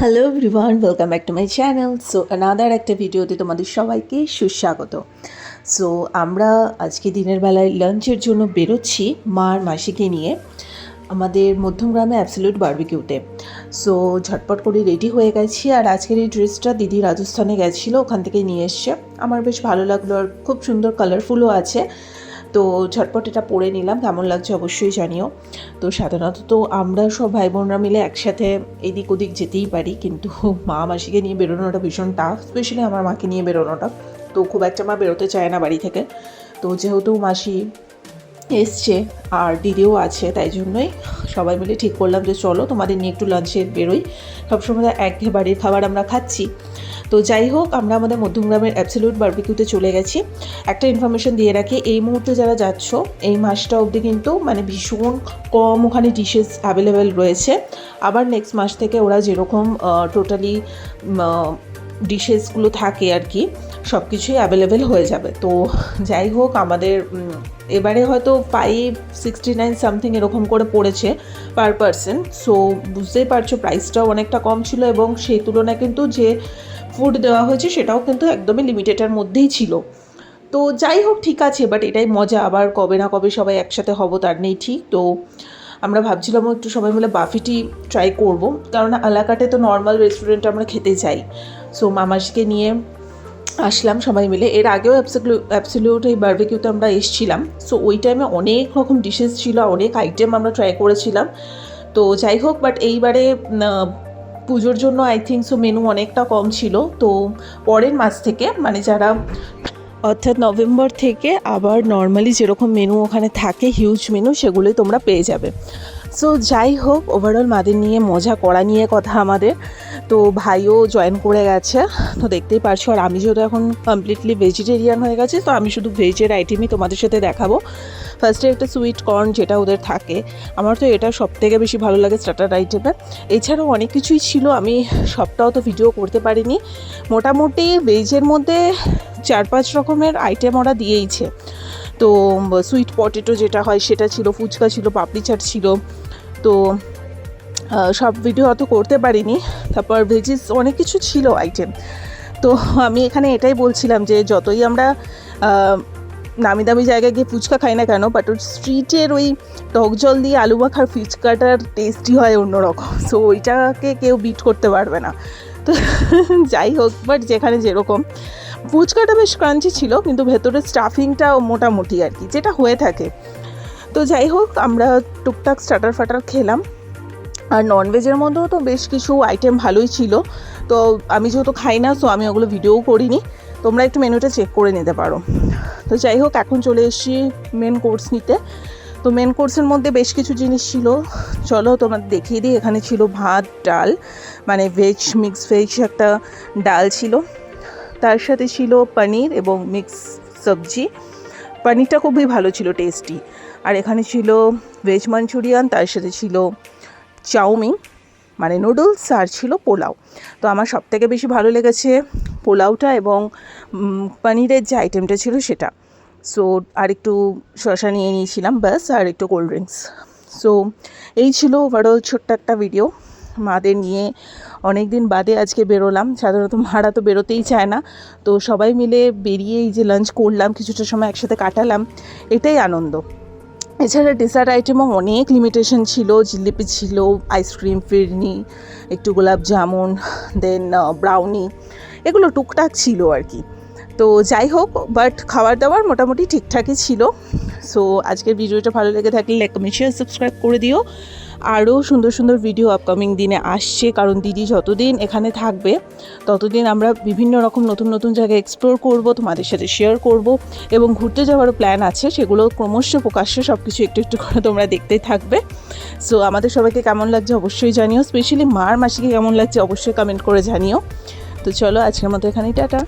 Hello everyone, welcome back to my channel. So another একটা ভিডিওতে তোমাদের সবাইকে সুস্বাগত। সো আমরা আজকে দিনের বেলায় লাঞ্চের জন্য বেরোচ্ছি মাসিকে নিয়ে আমাদের মধ্যমগ্রামে অ্যাবসলিউট বারবিকিউতে। সো ঝটপট করে রেডি হয়ে গেছি। আর আজকের এই ড্রেসটা দিদি রাজস্থানে গেছিলো, ওখান থেকে নিয়ে এসছে। আমার বেশ ভালো লাগলো, আর খুব সুন্দর কালারফুলও আছে। তো ঝটপট এটা পরে নিলাম, কেমন লাগছে অবশ্যই জানিও। তো সাধারণত তো আমরা সব ভাই বোনরা মিলে একসাথে এদিক ওদিক যেতেই পারি, কিন্তু মাসিকে নিয়ে বেরোনোটা ভীষণ টাফ, স্পেশালি আমার মাকে নিয়ে বেরোনোটা। তো খুব একটা মা বেরোতে চায় না বাড়ি থেকে। তো যেহেতু মাসি এসছে আর দিদিও আছে, তাই জন্যই সবাই মিলে ঠিক করলাম যে চলো তোমাদের নিয়ে একটু লাঞ্চে বেরোই। সবসময় একঘেয়ে বাড়ির খাবার আমরা খাচ্ছি। তো যাই হোক, আমরা আমাদের মধ্যমগ্রামের অ্যাবসলিউট বারবিকিউতে চলে গেছি। একটা ইনফরমেশন দিয়ে রাখি, এই মুহূর্তে যারা যাচ্ছ এই মাসটা অবধি কিন্তু ভীষণ কম ওখানে ডিশেস অ্যাভেলেবেল রয়েছে। আবার নেক্সট মাস থেকে ওরা যেরকম টোটালি ডিশেসগুলো থাকে আর কি, সব কিছুই অ্যাভেলেবেল হয়ে যাবে। তো যাই হোক, আমাদের এবারে হয়তো 569 সামথিং এরকম করে পড়েছে পার পারসন। সো বুঝতেই পারছো প্রাইসটাও অনেকটা কম ছিল, এবং সেই তুলনায় কিন্তু যে ফুড দেওয়া হয়েছে সেটাও কিন্তু একদমই লিমিটেডের মধ্যেই ছিল। তো যাই হোক, ঠিক আছে, বাট এটাই মজা। আবার কবে না কবে সবাই একসাথে হব তার নেই ঠিক। তো আমরা ভাবছিলাম একটু সবাই মিলে বাফিটি ট্রাই করব, কারণ আলাকাটে তো নর্মাল রেস্টুরেন্টে আমরা খেতে চাই। সো মাসিকে নিয়ে আসলাম সবাই মিলে। এর আগেও অ্যাবসলিউট এই বারবিকিউতে আমরা এসেছিলাম। সো ওই টাইমে অনেক রকম ডিশেস ছিল, অনেক আইটেম আমরা ট্রাই করেছিলাম। তো যাই হোক, বাট এইবারে পুজোর জন্য আই থিঙ্ক সো মেনু অনেকটা কম ছিল। তো পরের মাস থেকে যারা অর্থাৎ নভেম্বর থেকে আবার নর্মালি যেরকম মেনু ওখানে থাকে হিউজ মেনু, সেগুলোই তোমরা পেয়ে যাবে। সো যাই হোক, ওভারঅল মাদের নিয়ে মজা করা নিয়ে কথা আমাদের। তো ভাইও জয়েন করে গেছে, তো দেখতেই পারছো। আর আমি যেহেতু এখন কমপ্লিটলি ভেজিটেরিয়ান হয়ে গেছি, তো আমি শুধু ভেজের আইটেমই তোমাদের সাথে দেখাবো। ফার্স্টে একটা সুইট কর্ন, যেটা ওদের থাকে, আমার তো এটা সবথেকে বেশি ভালো লাগে স্টার্টার আইটেমে। এছাড়াও অনেক কিছুই ছিল, আমি সবটাও তো ভিডিও করতে পারিনি। মোটামুটি ভেজের মধ্যে 4-5 রকমের আইটেম ওরা দিয়েইছে। তো সুইট পটেটো যেটা হয় সেটা ছিল, ফুচকা ছিল, পাপড়ি চাট ছিল। তো সব ভিডিও অত করতে পারিনি। তারপর ভেজিস অনেক কিছু ছিল আইটেম। তো আমি এখানে এটাই বলছিলাম যে যতই আমরা নামি দামি জায়গায় গিয়ে ফুচকা খাই না কেন, বাট ওই স্ট্রিটের ওই টক জল দিয়ে আলু মাখার ফুচকাটার টেস্টই হয় অন্যরকম। সো ওইটাকে কেউ বিট করতে পারবে না। তো যাই হোক, বাট যেখানে যেরকম, ফুচকাটা বেশ ক্রাঞ্চি ছিল, কিন্তু ভেতরের স্টাফিংটাও মোটামুটি আর কি, যেটা হয়ে থাকে। তো যাই হোক, আমরা টুকটাক স্টার্টার ফাটার খেলাম। আর ননভেজের মধ্যেও তো বেশ কিছু আইটেম ভালোই ছিল। তো আমি যেহেতু খাই না, সো আমি ওগুলো ভিডিওও করিনি, তোমরা একটু মেনুটা চেক করে নিতে পারো। তো যাই হোক, এখন চলে এসেছি মেন কোর্স নিতে। তো মেন কোর্সের মধ্যে বেশ কিছু জিনিস ছিল, চলো তোমাদের দেখিয়ে দিই। এখানে ছিল ভাত, ডাল, ভেজ, মিক্স ভেজ একটা ডাল ছিল। তার সাথে ছিল পনির এবং মিক্স সবজি। পনিরটা খুবই ভালো ছিল, টেস্টি। আর এখানে ছিল ভেজ মাঞ্চুরিয়ান, তার সাথে ছিল চাউমিন নুডলস, আর ছিল পোলাও। তো আমার সবথেকে বেশি ভালো লেগেছে পোলাওটা, এবং পনিরের যে আইটেমটা ছিল সেটা। সো আর একটু শসা নিয়ে নিয়েছিলাম ব্যাস, আর একটু কোল্ড ড্রিঙ্কস। সো এই ছিল ওভারঅল ছোট্ট একটা ভিডিও মাদের নিয়ে। অনেক দিন বাদে আজকে বেরোলাম, সাধারণত মারা তো বেরোতেই চায় না। তো সবাই মিলে বেরিয়ে এই যে লাঞ্চ করলাম, কিছুটা সময় একসাথে কাটালাম, এটাই আনন্দ। এছাড়া ডেজার্ট আইটেমও অনেক লিমিটেশন ছিল, জিলিপি ছিল, আইসক্রিম, ফিরনি, একটু গোলাপ জামুন, দেন ব্রাউনি, এগুলো টুকটাক ছিল আর কি। তো যাই হোক, বাট খাবার দাবার মোটামুটি ঠিকঠাকই ছিল। সো আজকের ভিডিওটা ভালো লেগে থাকলে লাইক, কমেন্ট, শেয়ার, সাবস্ক্রাইব করে দিও। আরও সুন্দর সুন্দর ভিডিও আপকামিং দিনে আসছে, কারণ দিদি যতদিন এখানে থাকবে ততদিন আমরা বিভিন্ন রকম নতুন নতুন জায়গায় এক্সপ্লোর করব, তোমাদের সাথে শেয়ার করব, এবং ঘুরতে যাওয়ারও প্ল্যান আছে, সেগুলো ক্রমশ প্রকাশ্যে সব কিছু একটু একটু করে তোমরা দেখতেই থাকবে। সো আমাদের সবাইকে কেমন লাগছে অবশ্যই জানিও, স্পেশালি মাসিকে কেমন লাগছে অবশ্যই কমেন্ট করে জানিও। তো চলো, আজকের মতো এখানেই টাটা।